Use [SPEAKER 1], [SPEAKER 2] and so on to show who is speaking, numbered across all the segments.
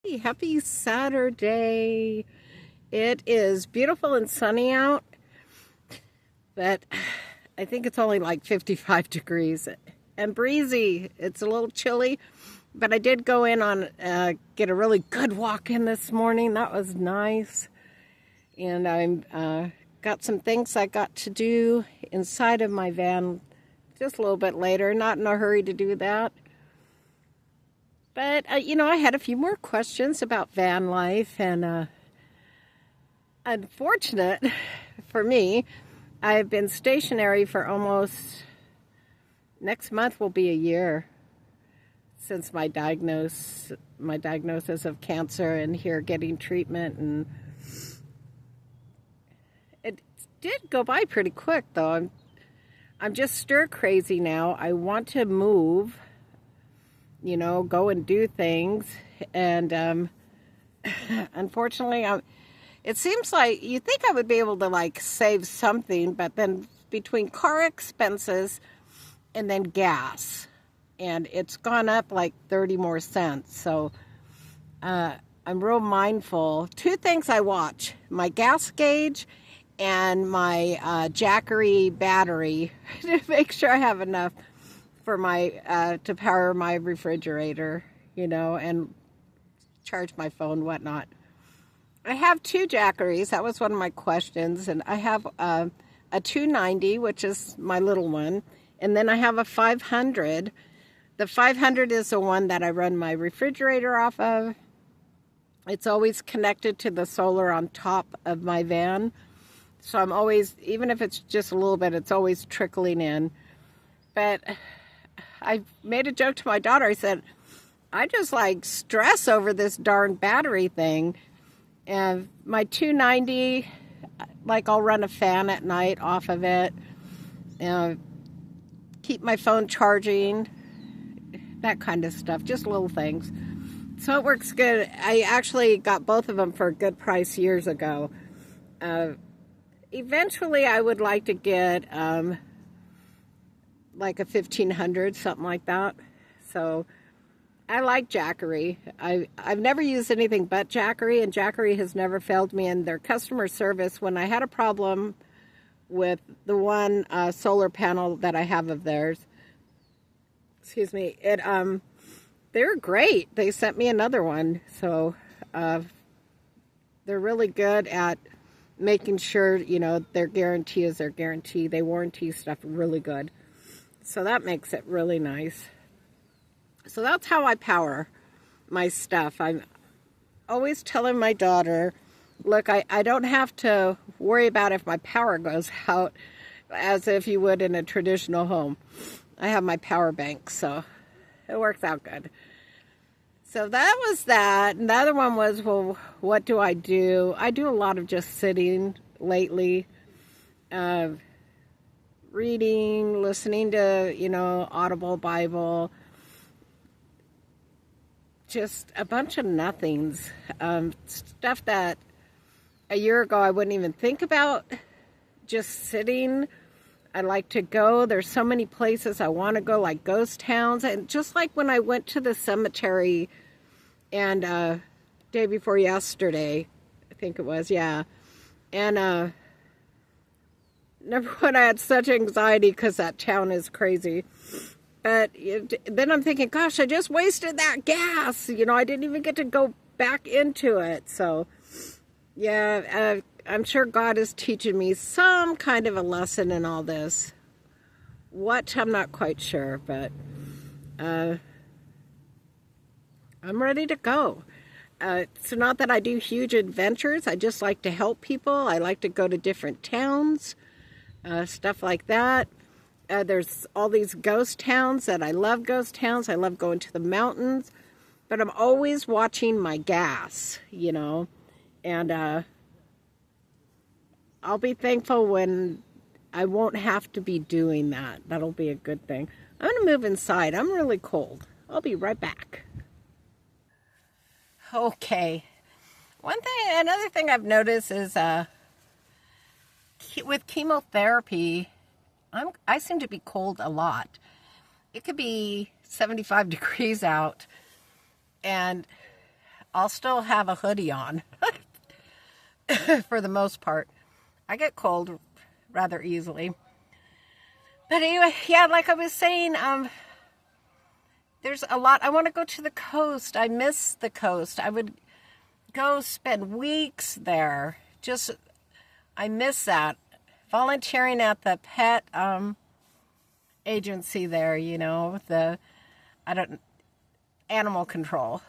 [SPEAKER 1] Hey, happy Saturday. It is beautiful and sunny out, but I think it's only like 55 degrees and breezy. It's a little chilly, but I did go in on get a really good walk in this morning. That was nice. And I'm got some things I got to do inside of my van just a little bit later. Not in a hurry to do that. But, I had a few more questions about van life, and unfortunate for me, I've been stationary for almost, next month will be a year since my diagnosis of cancer and here getting treatment. And it did go by pretty quick, though. I'm just stir crazy now. I want to move, go and do things. And unfortunately, it seems like you think I would be able to save something, but then between car expenses and then gas, and it's gone up like 30 more cents. So I'm real mindful. Two things I watch: my gas gauge and my Jackery battery to make sure I have enough for my to power my refrigerator, and charge my phone, whatnot. I have two Jackeries. That was one of my questions, and I have a 290, which is my little one, and then I have a 500. The 500 is the one that I run my refrigerator off of. It's always connected to the solar on top of my van, so I'm always, even if it's just a little bit, it's always trickling in. But I made a joke to my daughter. I said, I just stress over this darn battery thing. And my 290, I'll run a fan at night off of it. Keep my phone charging, that kind of stuff, just little things. So it works good. I actually got both of them for a good price years ago. Eventually, I would like to get a 1500, something like that. So I like Jackery. I've never used anything but Jackery, and Jackery has never failed me in their customer service. When I had a problem with the one solar panel that I have of theirs, they're great. They sent me another one. So they're really good at making sure, their guarantee is their guarantee. They warranty stuff really good. So that makes it really nice. So that's how I power my stuff. I'm always telling my daughter, look, I don't have to worry about if my power goes out as if you would in a traditional home. I have my power bank, so it works out good. So that was that. And the other one was, well, what do? I do a lot of just sitting lately, reading, listening to, Audible Bible, just a bunch of nothings, stuff that a year ago I wouldn't even think about, just sitting. I like to go. There's so many places I want to go, like ghost towns. And just like when I went to the cemetery and day before yesterday, I think it was, yeah. And number one, I had such anxiety because that town is crazy. But then I'm thinking, gosh, I just wasted that gas. I didn't even get to go back into it. So, yeah, I'm sure God is teaching me some kind of a lesson in all this. What, I'm not quite sure, but I'm ready to go. It's not that I do huge adventures. I just like to help people. I like to go to different towns, stuff like that. There's all these ghost towns that I love. Ghost towns. I love going to the mountains, but I'm always watching my gas, and I'll be thankful when I won't have to be doing that. That'll be a good thing. I'm going to move inside. I'm really cold. I'll be right back. Okay. Another thing I've noticed is with chemotherapy, I seem to be cold a lot. It could be 75 degrees out, and I'll still have a hoodie on for the most part. I get cold rather easily. But anyway, yeah, like I was saying, there's a lot. I want to go to the coast. I miss the coast. I would go spend weeks there. I miss that. Volunteering at the pet agency there, animal control.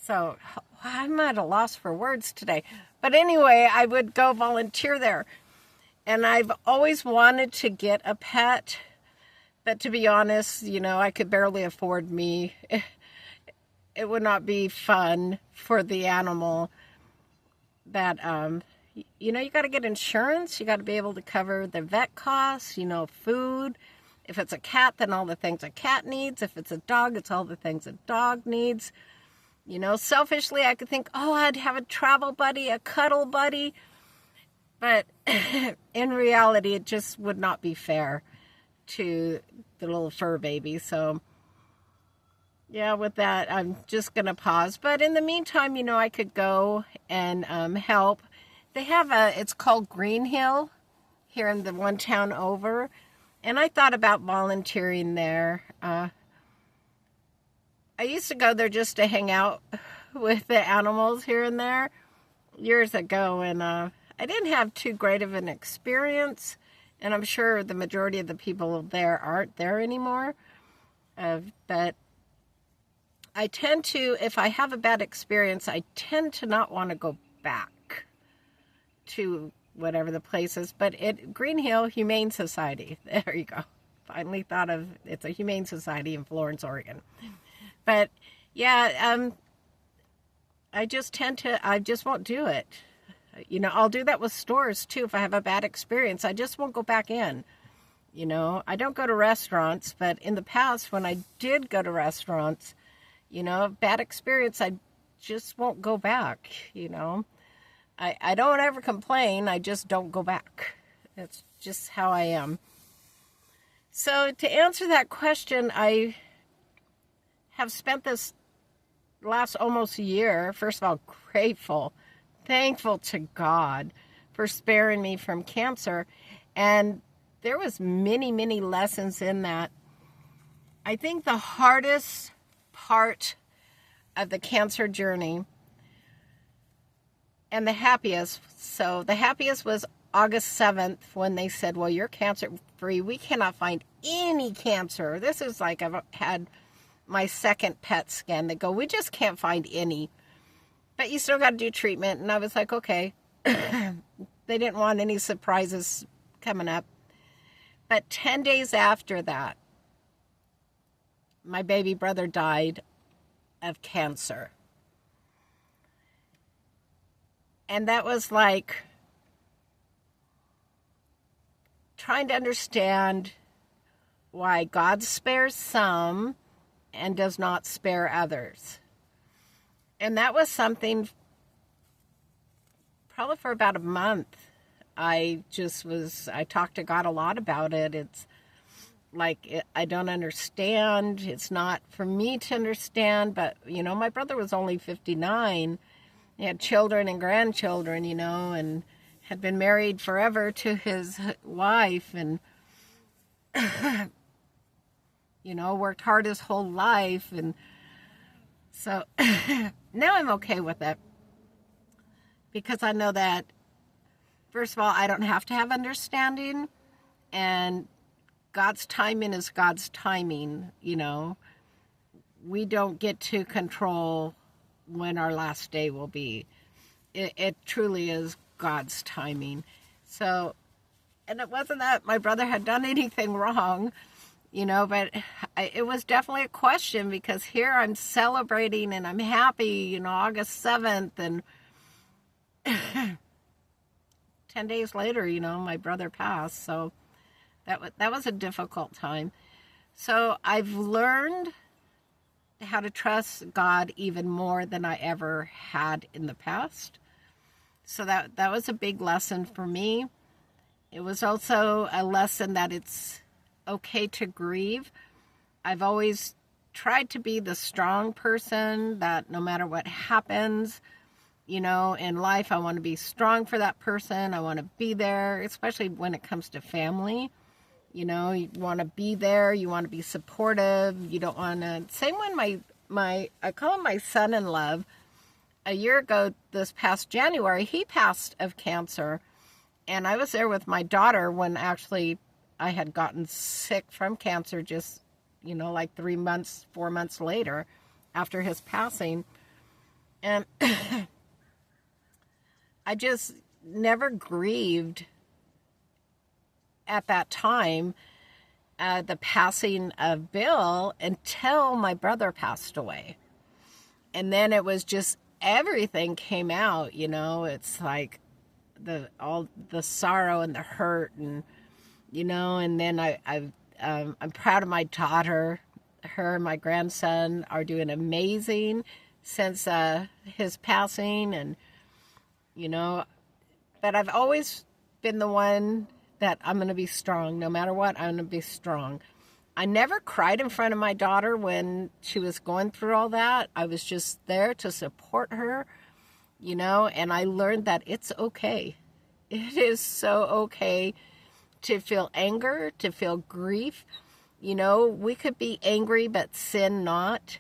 [SPEAKER 1] So I'm at a loss for words today. But anyway, I would go volunteer there. And I've always wanted to get a pet. But to be honest, I could barely afford me. It would not be fun for the animal that, you got to get insurance. You got to be able to cover the vet costs, food. If it's a cat, then all the things a cat needs. If it's a dog, it's all the things a dog needs. Selfishly, I could think, I'd have a travel buddy, a cuddle buddy. But in reality, it just would not be fair to the little fur baby. So, yeah, with that, I'm just going to pause. But in the meantime, I could go and help. They have it's called Green Hill here in the one town over. And I thought about volunteering there. I used to go there just to hang out with the animals here and there years ago. And I didn't have too great of an experience. And I'm sure the majority of the people there aren't there anymore. But I tend to, if I have a bad experience, I tend to not want to go back to whatever the place is. But Green Hill Humane Society, there you go. Finally thought of, it's a humane society in Florence, Oregon. But yeah, I just won't do it. I'll do that with stores too. If I have a bad experience, I just won't go back in. I don't go to restaurants, but in the past when I did go to restaurants, bad experience, I just won't go back, I don't ever complain. I just don't go back. That's just how I am. So to answer that question, I have spent this last almost year, first of all, thankful to God for sparing me from cancer. And there was many, many lessons in that. I think the hardest part of the cancer journey and the happiest. So the happiest was August 7th when they said, well, you're cancer free. We cannot find any cancer. This is like I've had my second PET scan. They go, we just can't find any. But you still got to do treatment. And I was like, okay. They didn't want any surprises coming up. But 10 days after that, my baby brother died of cancer. And that was like trying to understand why God spares some and does not spare others. And that was something probably for about a month. I talked to God a lot about it. It's like, I don't understand. It's not for me to understand. But, my brother was only 59. He had children and grandchildren, and had been married forever to his wife and, worked hard his whole life. And so now I'm okay with it because I know that, first of all, I don't have to have understanding, and God's timing is God's timing, We don't get to control when our last day will be. It truly is God's timing. So, and it wasn't that my brother had done anything wrong, but it was definitely a question because here I'm celebrating and I'm happy, August 7th, and 10 days later, my brother passed. So that was a difficult time. So I've learned how to trust God even more than I ever had in the past. So that was a big lesson for me. It was also a lesson that it's okay to grieve. I've always tried to be the strong person that no matter what happens, you know, in life, I want to be strong for that person. I want to be there, especially when it comes to family. You know, you want to be there. You want to be supportive. You don't want to. Same when I call him my son-in-law. A year ago, this past January, he passed of cancer. And I was there with my daughter when actually I had gotten sick from cancer just, you know, like 4 months later after his passing. And I just never grieved at that time the passing of Bill until my brother passed away. And then it was just everything came out, you know. It's like all the sorrow and the hurt, and you know. And then I'm proud of my daughter. Her and my grandson are doing amazing since his passing, and you know. But I've always been the one that I'm going to be strong. No matter what, I'm going to be strong. I never cried in front of my daughter when she was going through all that. I was just there to support her, you know, and I learned that it's okay. It is so okay to feel anger, to feel grief. You know, we could be angry but sin not.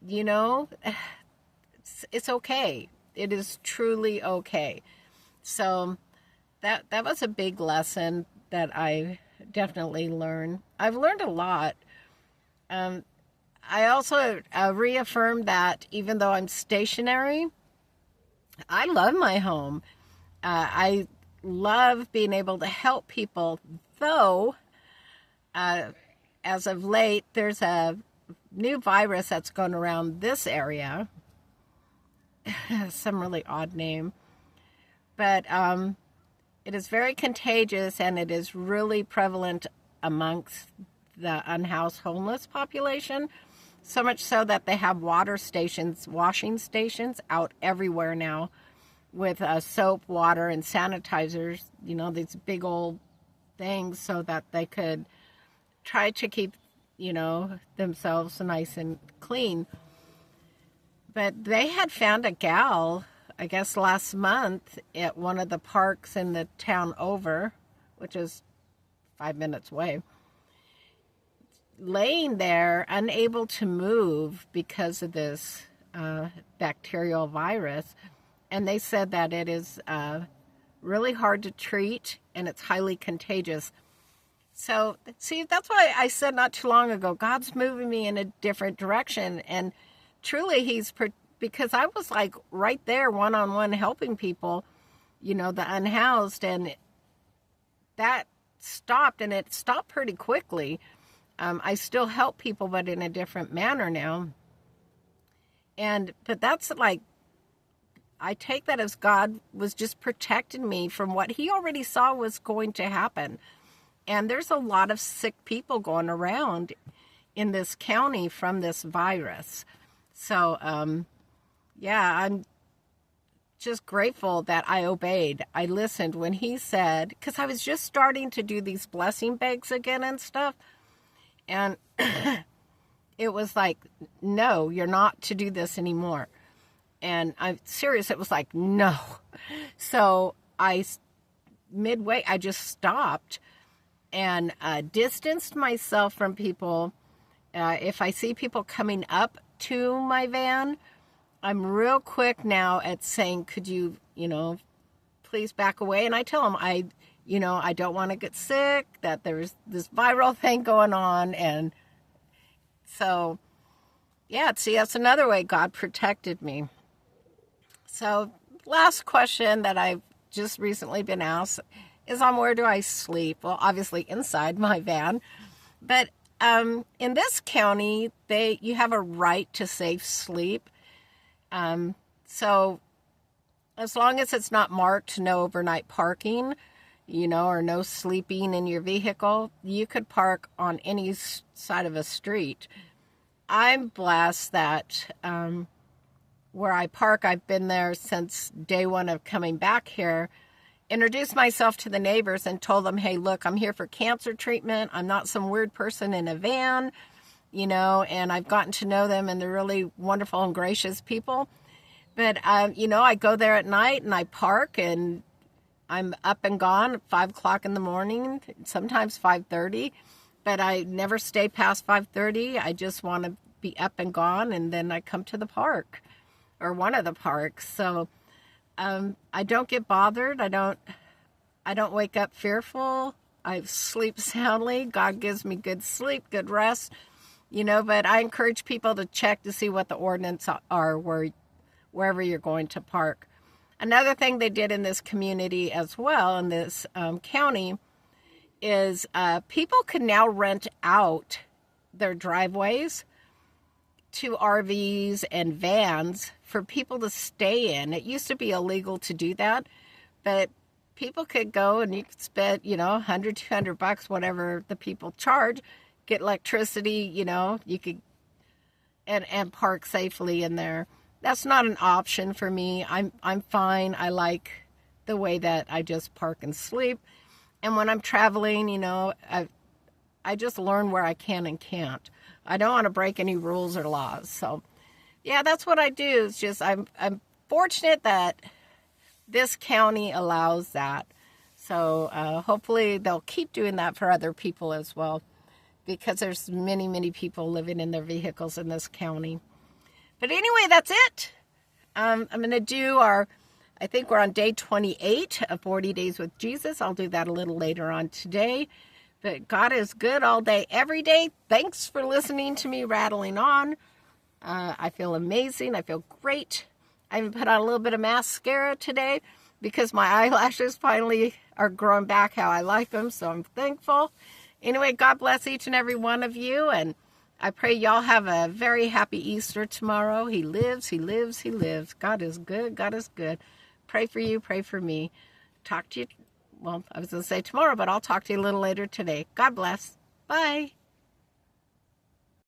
[SPEAKER 1] You know, it's okay. It is truly okay. So that was a big lesson that I definitely learned. I've learned a lot. I also reaffirmed that even though I'm stationary, I love my home. I love being able to help people, though as of late, there's a new virus that's going around this area. Some really odd name. But it is very contagious, and it is really prevalent amongst the unhoused homeless population. So much so that they have washing stations out everywhere now with soap, water, and sanitizers, you know, these big old things so that they could try to keep, you know, themselves nice and clean. But they had found a gal, I guess last month, at one of the parks in the town over, which is 5 minutes away, laying there unable to move because of this bacterial virus. And they said that it is really hard to treat and it's highly contagious. So, see, that's why I said not too long ago, God's moving me in a different direction. And truly, because I was like right there one-on-one helping people, you know, the unhoused, and that stopped, and it stopped pretty quickly. I still help people, but in a different manner now. But that's like, I take that as God was just protecting me from what he already saw was going to happen. And there's a lot of sick people going around in this county from this virus. So, yeah, I'm just grateful that I obeyed. I listened when he said, because I was just starting to do these blessing bags again and stuff. And it was like, no, you're not to do this anymore. And I'm serious. It was like, no. So midway, I just stopped and distanced myself from people. If I see people coming up to my van, I'm real quick now at saying, could you, please back away? And I tell them, I don't want to get sick, that there's this viral thing going on. And so, yeah, see, that's another way God protected me. So, last question that I've just recently been asked is on where do I sleep? Well, obviously inside my van. But in this county, you have a right to safe sleep. So as long as it's not marked no overnight parking, or no sleeping in your vehicle, you could park on any side of a street. I'm blessed that where I park, I've been there since day one of coming back here, introduced myself to the neighbors and told them, hey, look, I'm here for cancer treatment. I'm not some weird person in a van. and I've gotten to know them, and they're really wonderful and gracious people. But, I go there at night and I park, and I'm up and gone at 5 o'clock in the morning, sometimes 5:30, but I never stay past 5:30. I just want to be up and gone, and then I come to the park or one of the parks. So I don't get bothered. I don't wake up fearful. I sleep soundly. God gives me good sleep, good rest, but I encourage people to check to see what the ordinances are wherever you're going to park. Another thing they did in this community as well, in this county, is people can now rent out their driveways to RVs and vans for people to stay in. It used to be illegal to do that, but people could go and you could spend, $100, $200, whatever the people charge, get electricity, you could, and park safely in there. That's not an option for me. I'm fine. I like the way that I just park and sleep. And when I'm traveling, I just learn where I can and can't. I don't want to break any rules or laws. So, yeah, that's what I do. It's just I'm fortunate that this county allows that. So hopefully they'll keep doing that for other people as well, because there's many, many people living in their vehicles in this county. But anyway, that's it. I'm going to do I think we're on day 28 of 40 Days with Jesus. I'll do that a little later on today. But God is good all day, every day. Thanks for listening to me rattling on. I feel amazing. I feel great. I even put on a little bit of mascara today because my eyelashes finally are growing back how I like them. So I'm thankful. Anyway, God bless each and every one of you. And I pray y'all have a very happy Easter tomorrow. He lives, he lives, he lives. God is good, God is good. Pray for you, pray for me. Talk to you, I was going to say tomorrow, but I'll talk to you a little later today. God bless. Bye.